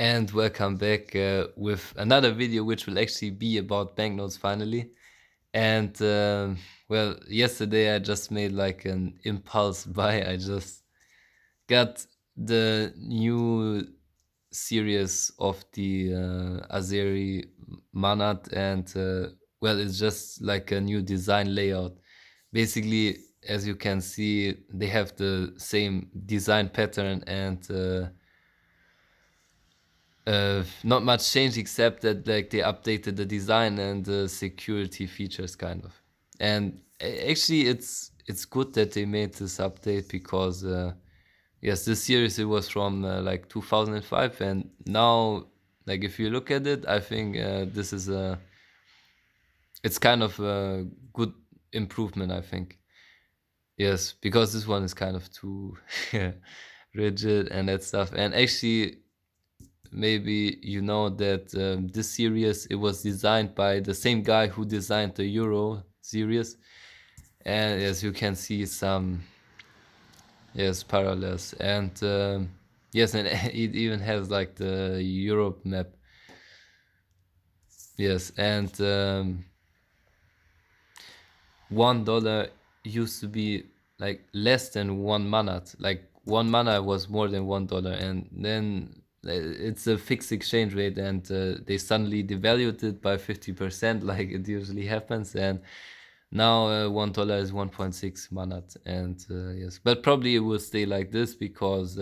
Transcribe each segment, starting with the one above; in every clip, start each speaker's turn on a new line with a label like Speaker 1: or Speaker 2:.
Speaker 1: And welcome back with another video, which will actually be about banknotes finally. And well, yesterday I just made like an impulse buy. I just got the new series of the Azeri Manat, and well, it's just like a new design layout. Basically, as you can see, they have the same design pattern and not much change except that like they updated the design and the security features kind of. And actually, it's good that they made this update because yes, this series it was from like 2005, and now like if you look at it, I think this is a it's kind of a good improvement. I think yes, because this one is kind of too rigid and that stuff. And actually, maybe you know that this series it was designed by the same guy who designed the Euro series, and as you can see some yes parallels and yes, and it even has like the Europe map. Yes, and $1 used to be like less than one manat. Like one mana was more than $1, and then it's a fixed exchange rate, and they suddenly devalued it by 50%, like it usually happens, and now $1 is 1.6 manat, and yes, but probably it will stay like this because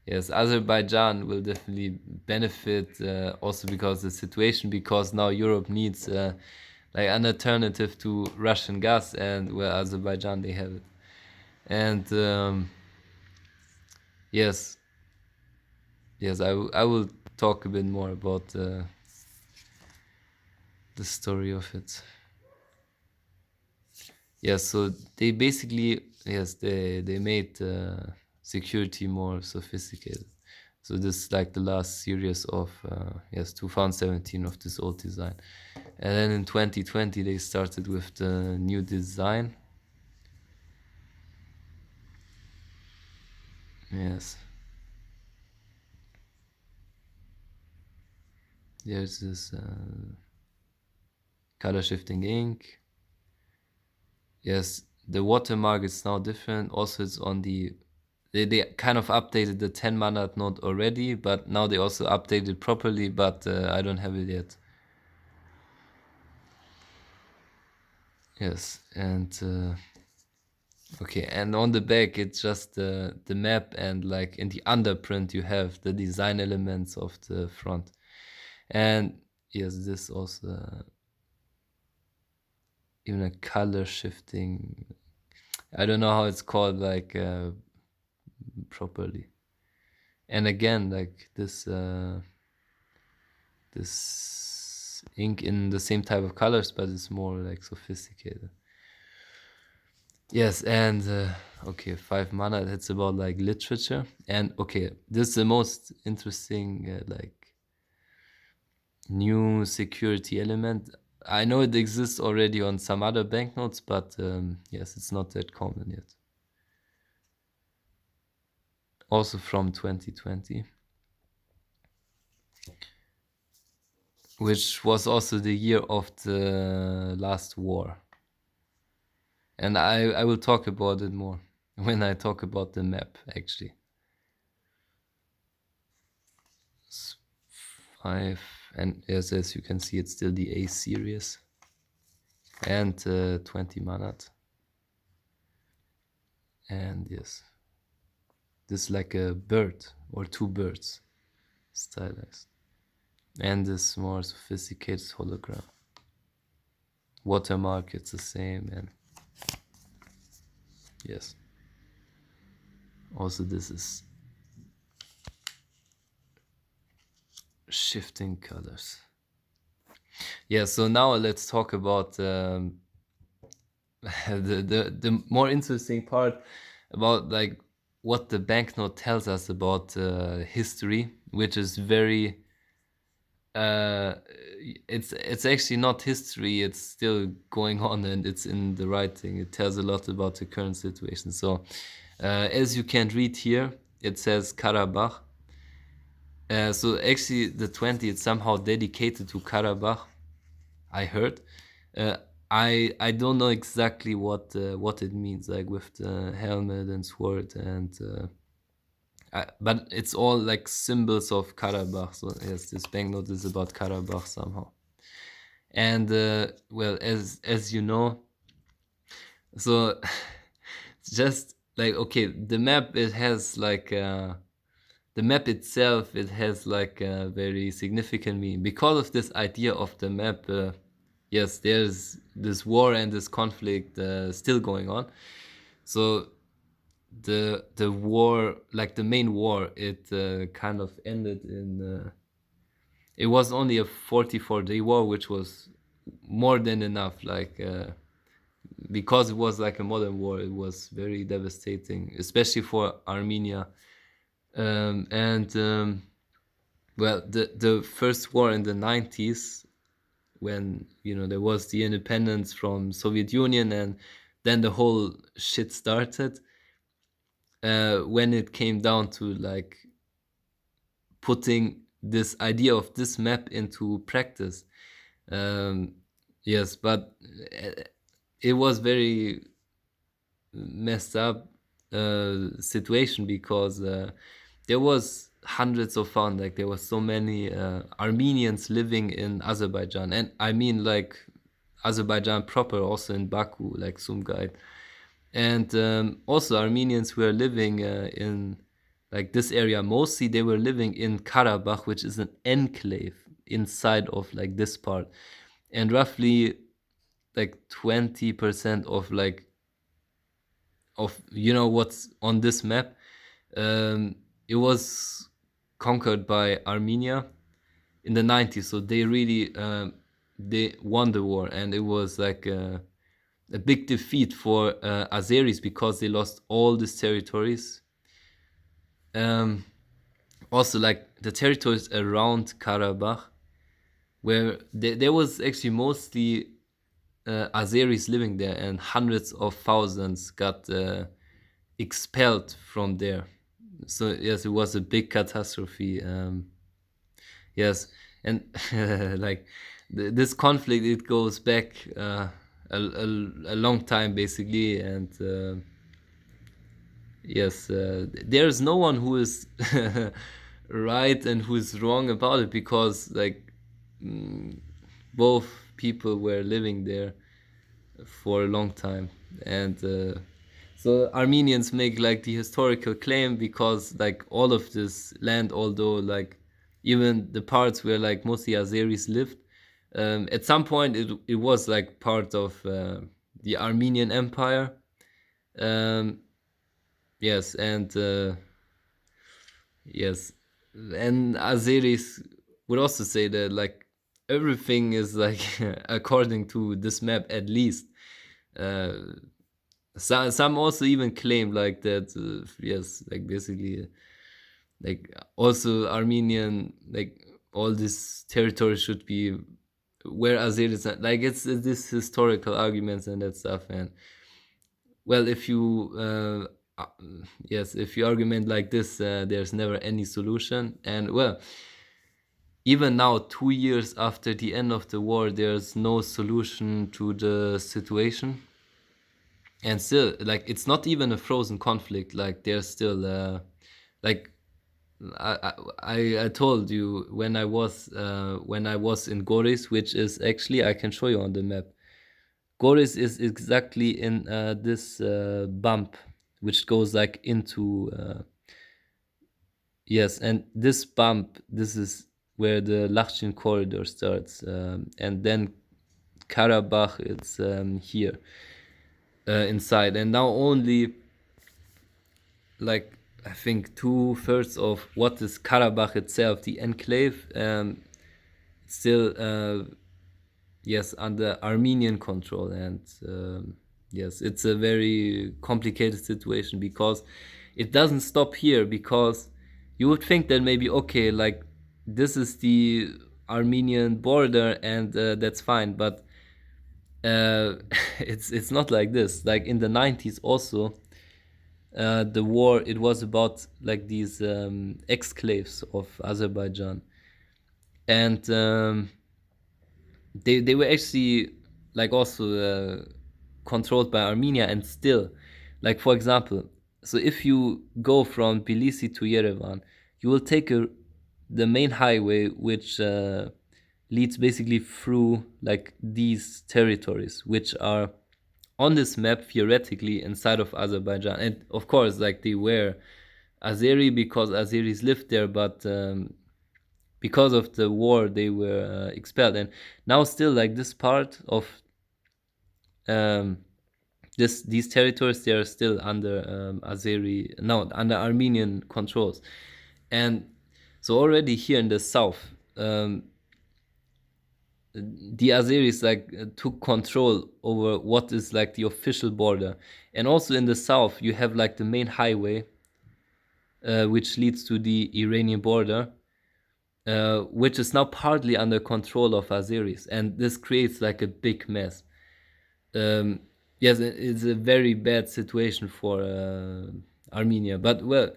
Speaker 1: yes, Azerbaijan will definitely benefit also because the situation, because now Europe needs like an alternative to Russian gas, and where Azerbaijan they have it. And yes, yes, I will talk a bit more about the story of it. Yes, so they basically yes they made security more sophisticated. So this is like the last series of yes 2017 of this old design, and then in 2020 they started with the new design. Yes, there's this color shifting ink. Yes, the watermark is now different. Also, it's on the they kind of updated the 10 mana node already, but now they also updated properly. But I don't have it yet. Yes, and okay, and on the back it's just the map, and like in the underprint you have the design elements of the front. And yes, this also even a color shifting. I don't know how it's called like properly. And again, like this ink in the same type of colors, but it's more like sophisticated. Yes, and okay, 5 mana. That's about like literature, and okay, this is the most interesting like new security element. I know it exists already on some other banknotes, but yes, it's not that common yet. Also from 2020, which was also the year of the last war. And I will talk about it more when I talk about the map, actually. It's 5, and yes, as you can see, it's still the A series, and 20 manat. And yes, this is like a bird or two birds stylized. And this more sophisticated hologram. Watermark, it's the same, and yes. Also, this is shifting colors. Yeah, so now let's talk about the more interesting part about like what the banknote tells us about history, which is very uh it's actually not history, it's still going on, and it's in the writing. It tells a lot about the current situation. So as you can read here, it says Karabakh, So actually, the 20 is somehow dedicated to Karabakh. I heard. Uh, I don't know exactly what it means, like with the helmet and sword and. But it's all like symbols of Karabakh. So yes, this banknote is about Karabakh somehow. And well, as you know, so just like okay, the map it has like the map itself it has like a very significant meaning because of this idea of the map. Yes, there's this war and this conflict still going on. So the war, like the main war, it kind of ended in. It was only a 44-day war, which was more than enough. Like because it was like a modern war, it was very devastating, especially for Armenia. And well, the first war in the 90s, when there was the independence from Soviet Union, and then the whole shit started. When it came down to like putting this idea of this map into practice. Um, yes, but it was very messed up situation because there was hundreds of found like there was so many Armenians living in Azerbaijan, and I mean like Azerbaijan proper, also in Baku, like Sumgait. And also Armenians were living in like this area. Mostly they were living in Karabakh, which is an enclave inside of like this part, and roughly like 20% of like of what's on this map, um, it was conquered by Armenia in the 90s. So they really they won the war, and it was like a big defeat for Azeris because they lost all these territories. Um, Also, like the territories around Karabakh, where there was actually mostly Azeris living there, and hundreds of thousands got expelled from there. So yes, it was a big catastrophe. Yes, and like this conflict, it goes back a long time basically, and yes, there's no one who is right and who is wrong about it, because like both people were living there for a long time. And so Armenians make like the historical claim because like all of this land, although like even the parts where like mostly Azeris lived, at some point it was like part of the Armenian Empire. um, yes, and yes, and Azeris would also say that like everything is like according to this map at least. uh, some also even claim like that, yes, like basically like also Armenian, like all this territory should be where Azeris are. Like it's this historical arguments and that stuff. And well, if you yes, if you argument like this, there's never any solution. And well, even now, 2 years after the end of the war, there's no solution to the situation. And still, like it's not even a frozen conflict. Like there's still like I told you when I was in Goris, which is actually, I can show you on the map. Goris is exactly in this bump, which goes like into yes, and this bump, this is where the Lachin corridor starts, and then Karabakh, it's here inside, and now only like I think 2/3 of what is Karabakh itself, the enclave, still yes, under Armenian control. And yes, it's a very complicated situation because it doesn't stop here. Because you would think that maybe okay, like this is the Armenian border, and that's fine, but uh, it's not like this. Like in the 90s also, the war, it was about like these exclaves of Azerbaijan, and they were actually like also controlled by Armenia, and still, like for example, so if you go from Tbilisi to Yerevan, you will take the main highway which leads basically through like these territories which are on this map theoretically inside of Azerbaijan, and of course like they were Azeri because Azeris lived there, but because of the war they were expelled, and now still like this part of um, these territories, they are still under Azeri, no, under Armenian controls. And so already here in the south, the Azeris like took control over what is like the official border, and also in the south you have like the main highway which leads to the Iranian border, which is now partly under control of Azeris, and this creates like a big mess. Um, yes, it's a very bad situation for Armenia. But well,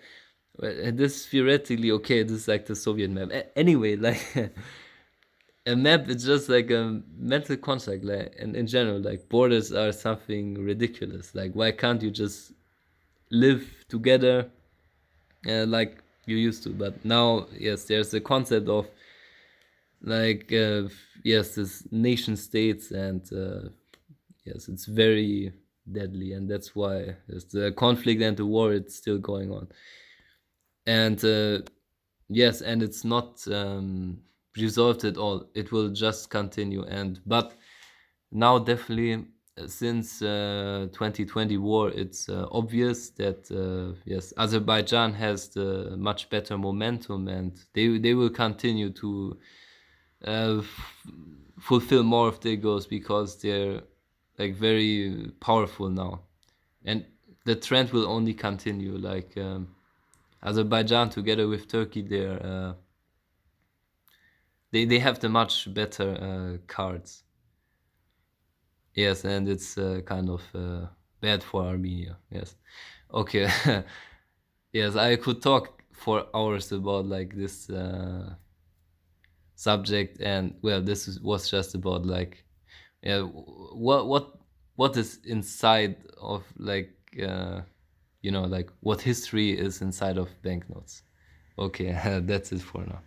Speaker 1: this is theoretically okay. This is like the Soviet map. Anyway, like a map is just like a mental construct. Like, and in general, like borders are something ridiculous. Like, why can't you just live together like you used to? But now, yes, there's a concept of like yes, this nation states, and yes, it's very deadly, and that's why there's the conflict and the war. It's still going on, and yes, and it's not resolved at all. It will just continue, and but now definitely since 2020 war, it's obvious that yes, Azerbaijan has the much better momentum, and they will continue to fulfill more of their goals because they're like very powerful now, and the trend will only continue. Like Azerbaijan together with Turkey, they have the much better cards. Yes, and it's kind of bad for Armenia. Yes. Okay. Yes, I could talk for hours about like this subject, and well, was just about like yeah, what is inside of like like what history is inside of banknotes. Okay, that's it for now.